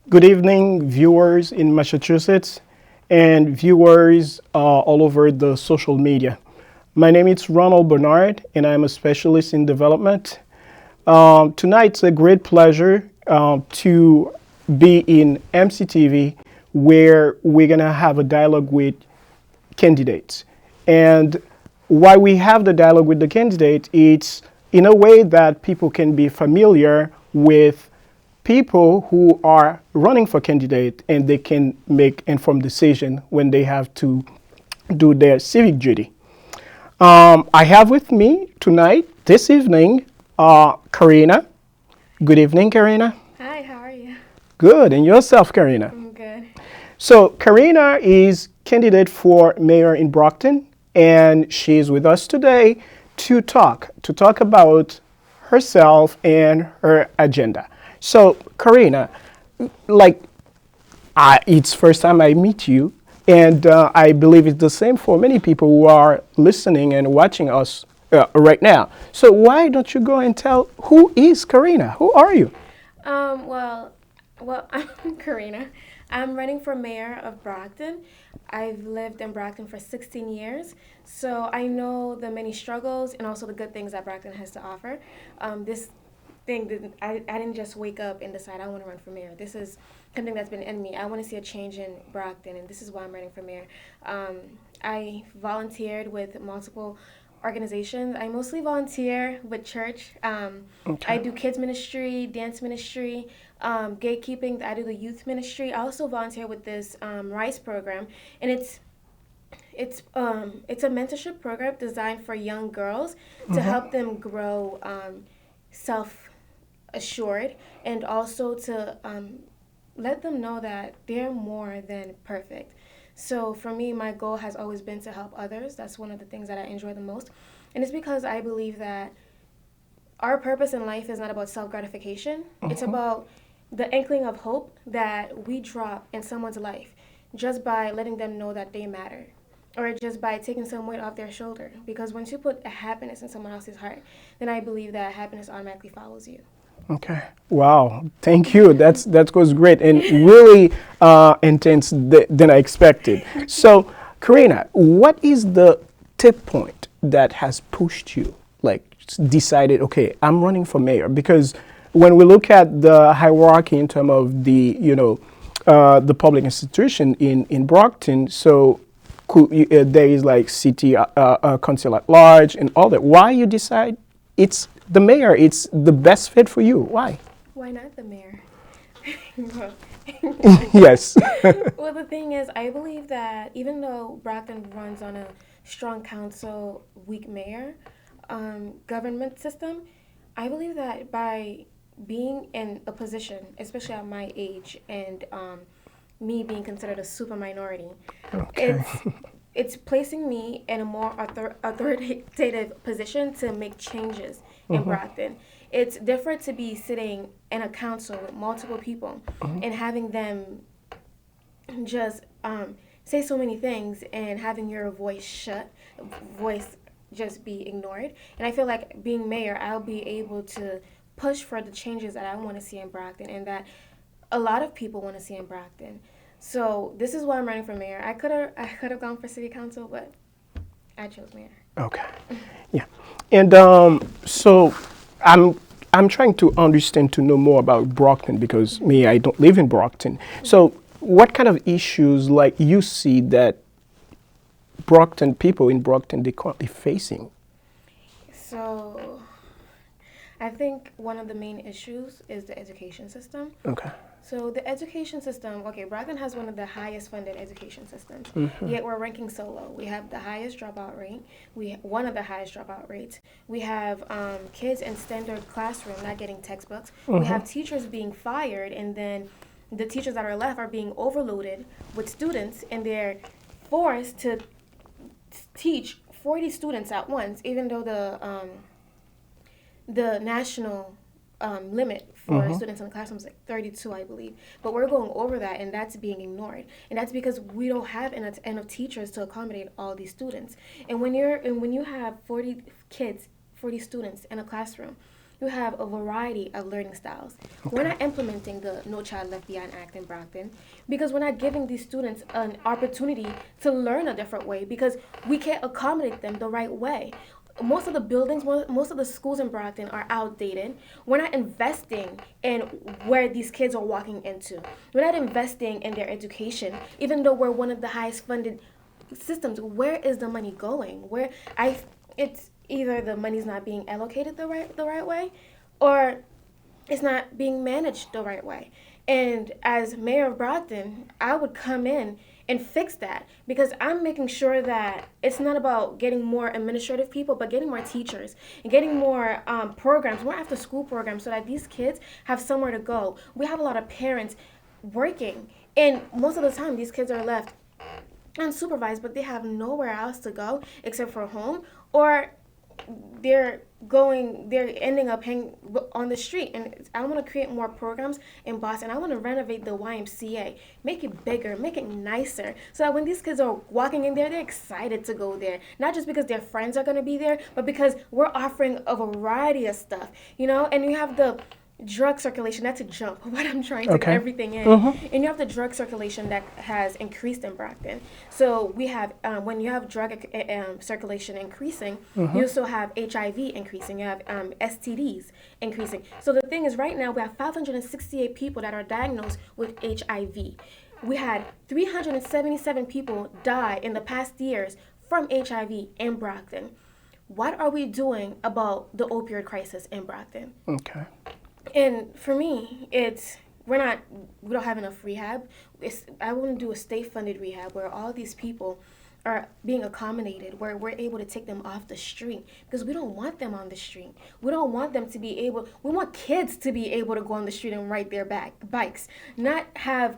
Good evening, viewers in Massachusetts and viewers all over the social media. My name is Ronald Bernard, and I'm a specialist in development. Tonight's a great pleasure to be in MCTV, where we're going to have a dialogue with candidates. And why we have the dialogue with the candidate, it's in a way that people can be familiar with people who are running for candidate and they can make informed decision when they have to do their civic duty. I have with me tonight, this evening, Karina. Good evening, Karina. Hi, how are you? Good, and yourself, Karina. I'm good. So Karina is candidate for mayor in Brockton, and she's with us today to talk about herself and her agenda. So Karina, like it's first time I meet you, and I believe it's the same for many people who are listening and watching us right now. So why don't you go and tell who is Karina? Who are you? Um, well, I'm Karina. I'm running for mayor of Brockton. I've lived in Brockton for 16 years, so I know the many struggles and also the good things that Brockton has to offer. This thing didn't I didn't just wake up and decide I want to run for mayor. This is something that's been in me. I want to see a change in Brockton, and this is why I'm running for mayor. Um, I volunteered with multiple organizations. I mostly volunteer with church. I Okay. do kids ministry, dance ministry, gatekeeping. I do the youth ministry. I also volunteer with this RICE program, and it's a mentorship program designed for young girls to help them grow self assured, and also to let them know that they're more than perfect. So for me, my goal has always been to help others. That's one of the things that I enjoy the most. And it's because I believe that our purpose in life is not about self gratification, it's about the inkling of hope that we drop in someone's life just by letting them know that they matter. Or just by taking some weight off their shoulder. Because once you put a happiness in someone else's heart, then I believe that happiness automatically follows you. Okay. Wow. Thank you. That goes great and really intense than I expected. So, Karina, what is the tip point that has pushed you, like decided, okay, I'm running for mayor? Because when we look at the hierarchy in terms of the public institution in Brockton, so there is like city council at large and all that. Why you decide it's the mayor? It's the best fit for you. Why? Why not the mayor? Yes. Well, the thing is, I believe that even though Brockton runs on a strong council, weak mayor government system, I believe that by being in a position, especially at my age, and me being considered a super minority, Okay. it's it's placing me in a more authoritative position to make changes in Brockton. It's different to be sitting in a council with multiple people and having them just say so many things and having your voice just be ignored. And I feel like being mayor, I'll be able to push for the changes that I want to see in Brockton and that a lot of people want to see in Brockton. So this is why I'm running for mayor. I could have gone for city council, but I chose mayor. Okay. Yeah. And so I'm I'm trying to understand to know more about Brockton because me, I don't live in Brockton. So what kind of issues like you see that Brockton people in Brockton they currently facing? So I think one of the main issues is the education system. Okay. So the education system, okay, Brockton has one of the highest funded education systems. Yet we're ranking so low. We have the highest dropout rate. One of the highest dropout rates. We have kids in standard classroom not getting textbooks. We have teachers being fired, and then the teachers that are left are being overloaded with students, and they're forced to teach 40 students at once, even though the national limit for students in the classroom is like 32, I believe. But we're going over that, and that's being ignored. And that's because we don't have enough teachers to accommodate all these students. And when you have 40 kids, 40 students in a classroom, you have a variety of learning styles. We're not implementing the No Child Left Behind Act in Brockton because we're not giving these students an opportunity to learn a different way because we can't accommodate them the right way. Most of the buildings, most of the schools in Brockton are outdated. We're not investing in where these kids are walking into. We're not investing in their education, even though we're one of the highest funded systems. Where is the money going? It's either the money's not being allocated the right way, or it's not being managed the right way. And as mayor of Brockton, I would come in and fix that because I'm making sure that it's not about getting more administrative people, but getting more teachers and getting more programs, more after school programs, so that these kids have somewhere to go. We have a lot of parents working, and most of the time these kids are left unsupervised, but they have nowhere else to go except for home, or they're ending up hanging on the street. And I want to create more programs in Boston. I want to renovate the YMCA, make it bigger, make it nicer, so that when these kids are walking in there, they're excited to go there, not just because their friends are going to be there, but because we're offering a variety of stuff, and you have the drug circulation. That's a jump, but I'm trying to get everything in. And you have the drug circulation that has increased in Brockton. So we have, when you have drug circulation increasing, you also have HIV increasing, you have STDs increasing. So the thing is, right now we have 568 people that are diagnosed with HIV. We had 377 people die in the past years from HIV in Brockton. What are we doing about the opioid crisis in Brockton? Okay. And for me, we don't have enough rehab. I want to do a state-funded rehab where all these people are being accommodated, where we're able to take them off the street, because we don't want them on the street. We don't want them to be able, we want kids to be able to go on the street and ride their bikes, not have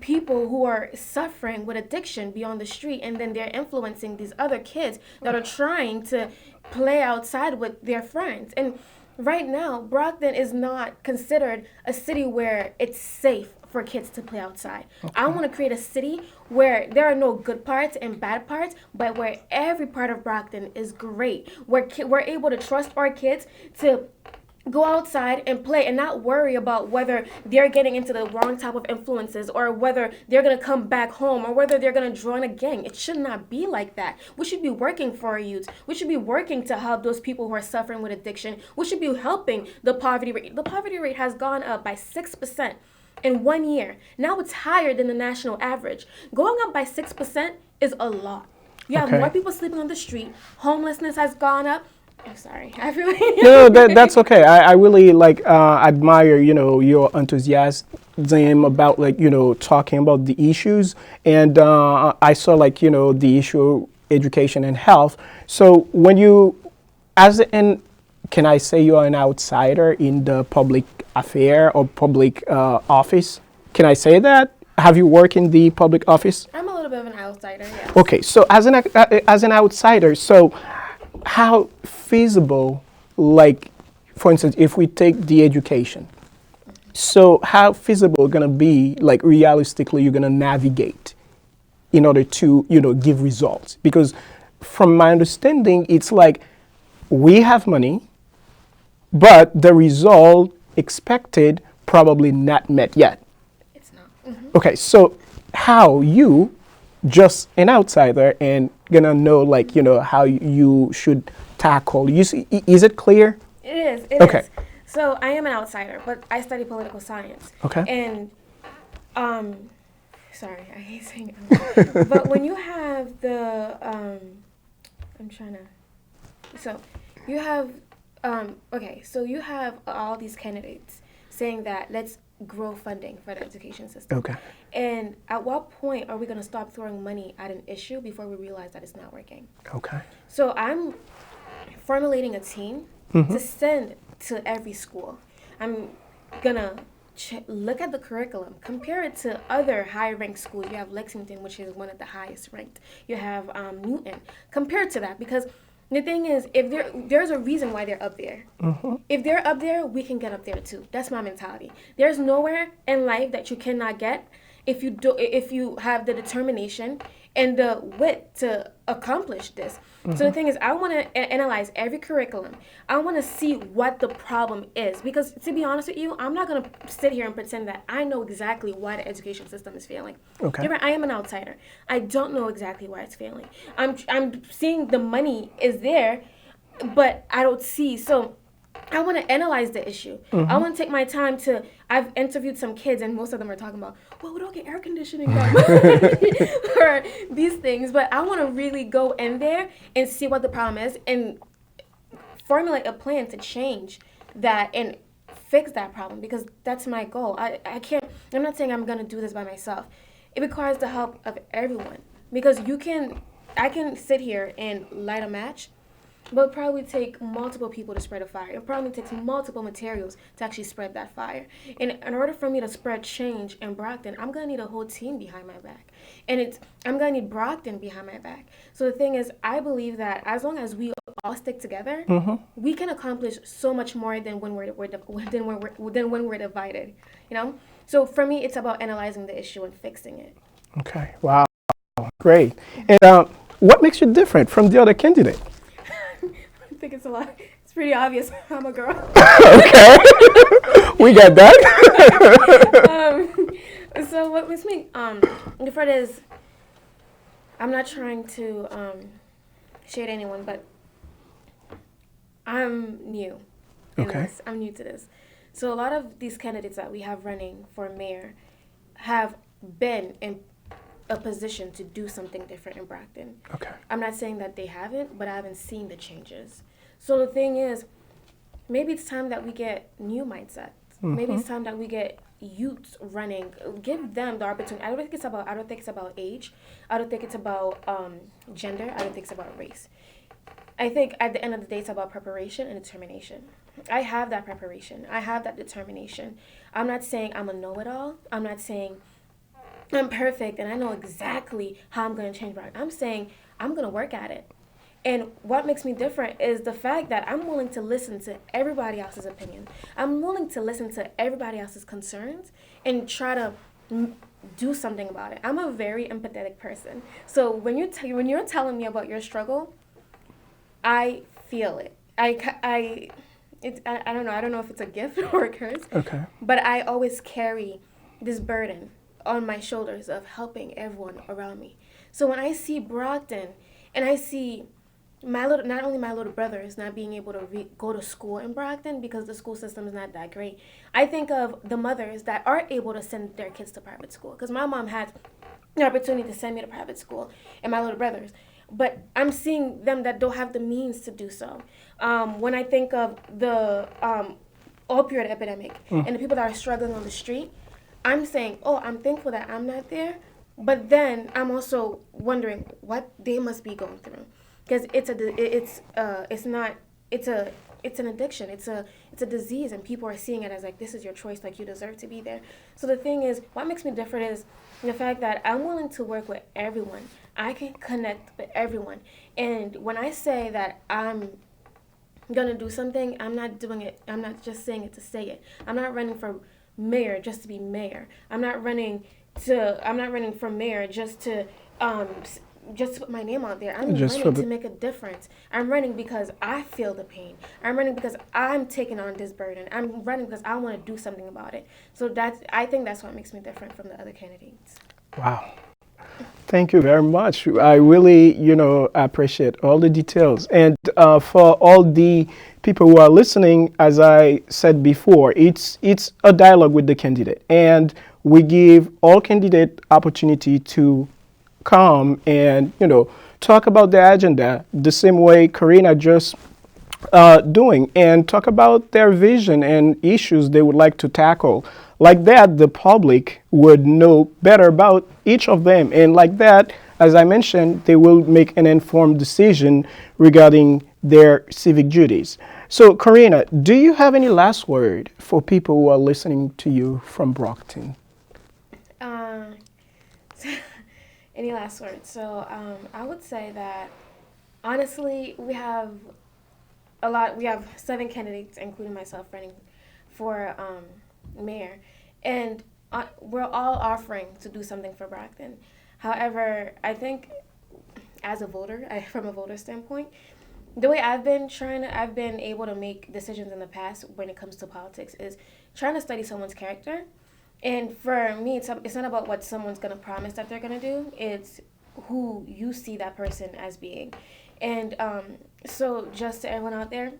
people who are suffering with addiction be on the street, and then they're influencing these other kids that are trying to play outside with their friends. And right now, Brockton is not considered a city where it's safe for kids to play outside. I want to create a city where there are no good parts and bad parts, but where every part of Brockton is great, where we're able to trust our kids to go outside and play and not worry about whether they're getting into the wrong type of influences, or whether they're going to come back home, or whether they're going to join a gang. It should not be like that. We should be working for our youth. We should be working to help those people who are suffering with addiction. We should be helping the poverty rate. The poverty rate has gone up by 6% in 1 year. Now it's higher than the national average. Going up by 6% is a lot. You have more people sleeping on the street. Homelessness has gone up. I'm sorry. I feel like no, that's okay. I really admire your enthusiasm about talking about the issues, and I saw the issue education and health. So when you, can I say you are an outsider in the public affair or public office? Can I say that? Have you worked in the public office? I'm a little bit of an outsider. Yeah. Okay, so as an outsider, so how feasible, for instance, if we take the education, so how feasible going to be, realistically, you're going to navigate in order to, give results? Because from my understanding, it's like we have money, but the result expected probably not met yet. It's not. Okay, so how you, just an outsider, and gonna know how you should tackle. Is it clear? It is. It is. So I am an outsider, but I study political science. Okay. And sorry, I hate saying it. But when you have the so you have so you have all these candidates saying that let's grow funding for the education system. Okay. And at what point are we going to stop throwing money at an issue before we realize that it's not working? Okay. So I'm formulating a team to send to every school. I'm going to look at the curriculum, compare it to other high-ranked schools. You have Lexington, which is one of the highest ranked. You have Newton. Compare it to that, because the thing is, if there's a reason why they're up there. If they're up there, we can get up there too. That's my mentality. There's nowhere in life that you cannot get if you have the determination and the wit to accomplish this. So the thing is, I want to analyze every curriculum. I want to see what the problem is, because to be honest with you, I'm not going to sit here and pretend that I know exactly why the education system is failing. Okay. You're right, I am an outsider. I don't know exactly why it's failing. I'm seeing the money is there, but I don't see. So I want to analyze the issue. I want to take my time to. I've interviewed some kids, and most of them are talking about, well, we don't get air conditioning done, or these things. But I want to really go in there and see what the problem is, and formulate a plan to change that and fix that problem, because that's my goal. I can't. I'm not saying I'm gonna do this by myself. It requires the help of everyone, because I can sit here and light a match, but it probably take multiple people to spread a fire. It probably takes multiple materials to actually spread that fire. And in order for me to spread change in Brockton, I'm gonna need a whole team behind my back, and I'm gonna need Brockton behind my back. So the thing is, I believe that as long as we all stick together, we can accomplish so much more than when we're divided. You know. So for me, it's about analyzing the issue and fixing it. Okay. Wow. Great. And what makes you different from the other candidate? I think it's a lot. It's pretty obvious. I'm a girl. Okay. We got that. So what makes me different is, I'm not trying to shade anyone, but I'm new in Okay. this. I'm new to this. So a lot of these candidates that we have running for mayor have been in a position to do something different in Brockton. Okay. I'm not saying that they haven't, but I haven't seen the changes. So the thing is, maybe it's time that we get new mindsets. Maybe it's time that we get youths running. Give them the opportunity. I don't think it's about age. I don't think it's about gender. I don't think it's about race. I think at the end of the day, it's about preparation and determination. I have that preparation. I have that determination. I'm not saying I'm a know-it-all. I'm not saying I'm perfect and I know exactly how I'm going to change Brockton. I'm saying I'm going to work at it. And what makes me different is the fact that I'm willing to listen to everybody else's opinion. I'm willing to listen to everybody else's concerns and try to do something about it. I'm a very empathetic person. So when you're telling me about your struggle, I feel it. I don't know. I don't know if it's a gift or a curse. Okay. But I always carry this burden on my shoulders of helping everyone around me. So when I see Brockton and I see not only my little brothers not being able to go to school in Brockton because the school system is not that great, I think of the mothers that are able to send their kids to private school. Because my mom had the opportunity to send me to private school, and my little brothers. But I'm seeing them that don't have the means to do so. When I think of the opioid epidemic and the people that are struggling on the street, I'm saying, oh, I'm thankful that I'm not there. But then I'm also wondering what they must be going through, because it's an addiction. It's a disease, and people are seeing it as like, this is your choice, like you deserve to be there. So the thing is, what makes me different is the fact that I'm willing to work with everyone. I can connect with everyone, and when I say that I'm gonna do something, I'm not doing it. I'm not just saying it to say it. I'm not running for mayor just to be mayor. I'm not running for mayor just to put my name out there. I'm running to make a difference. I'm running because I feel the pain. I'm running because I'm taking on this burden. I'm running because I want to do something about it. So I think that's what makes me different from the other candidates. Wow. Thank you very much. I really, appreciate all the details. And for all the people who are listening, as I said before, it's a dialogue with the candidate. And we give all candidate opportunity to come and, talk about the agenda the same way Karina just doing, and talk about their vision and issues they would like to tackle. Like that, the public would know better about each of them. And like that, as I mentioned, they will make an informed decision regarding their civic duties. So, Karina, do you have any last word for people who are listening to you from Brockton? Any last words? So I would say that, honestly, we have 7 candidates, including myself, running for mayor, and we're all offering to do something for Brockton. However, I think as a voter, from a voter standpoint, the way I've been able to make decisions in the past when it comes to politics is trying to study someone's character. And for me, it's not about what someone's going to promise that they're going to do. It's who you see that person as being. And so just to everyone out there,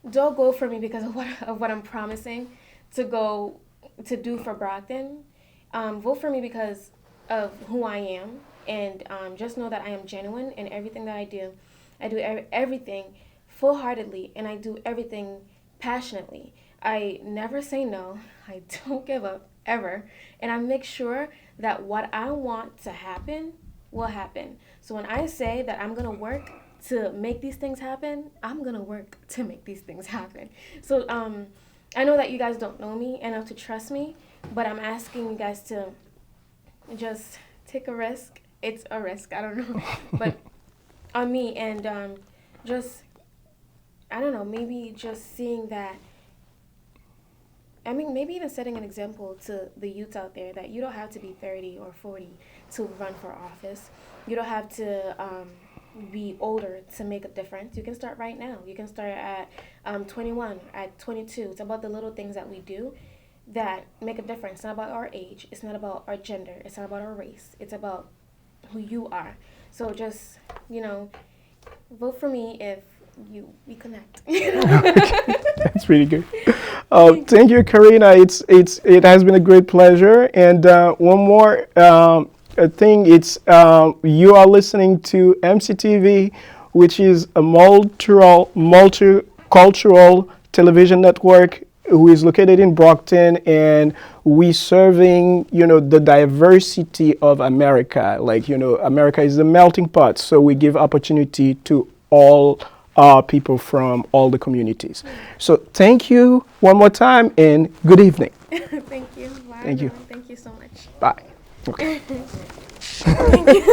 don't go for me because of what I'm promising to go to do for Brockton. Vote for me because of who I am, and just know that I am genuine in everything that I do. I do everything full-heartedly, and I do everything passionately. I never say no. I don't give up ever, and I make sure that what I want to happen will happen. So when I say that I'm gonna work to make these things happen, I'm gonna work to make these things happen. So I know that you guys don't know me enough to trust me, but I'm asking you guys to just take a risk. It's a risk, I don't know, but on me, and just, I don't know, maybe just seeing that, I mean, maybe even setting an example to the youths out there that you don't have to be 30 or 40 to run for office. You don't have to be older to make a difference. You can start right now. You can start at 21, at 22. It's about the little things that we do that make a difference. It's not about our age. It's not about our gender. It's not about our race. It's about who you are. So just, vote for me if we connect. That's really good. Thank you, Karina. It has been a great pleasure. And one more thing, it's you are listening to MCTV, which is a multicultural television network who is located in Brockton, and we serving the diversity of America. Like America is a melting pot, so we give opportunity to all people from all the communities. So thank you one more time, and good evening. Thank you. Bye, Thank you. Thank you so much. Bye. Okay. Thank you.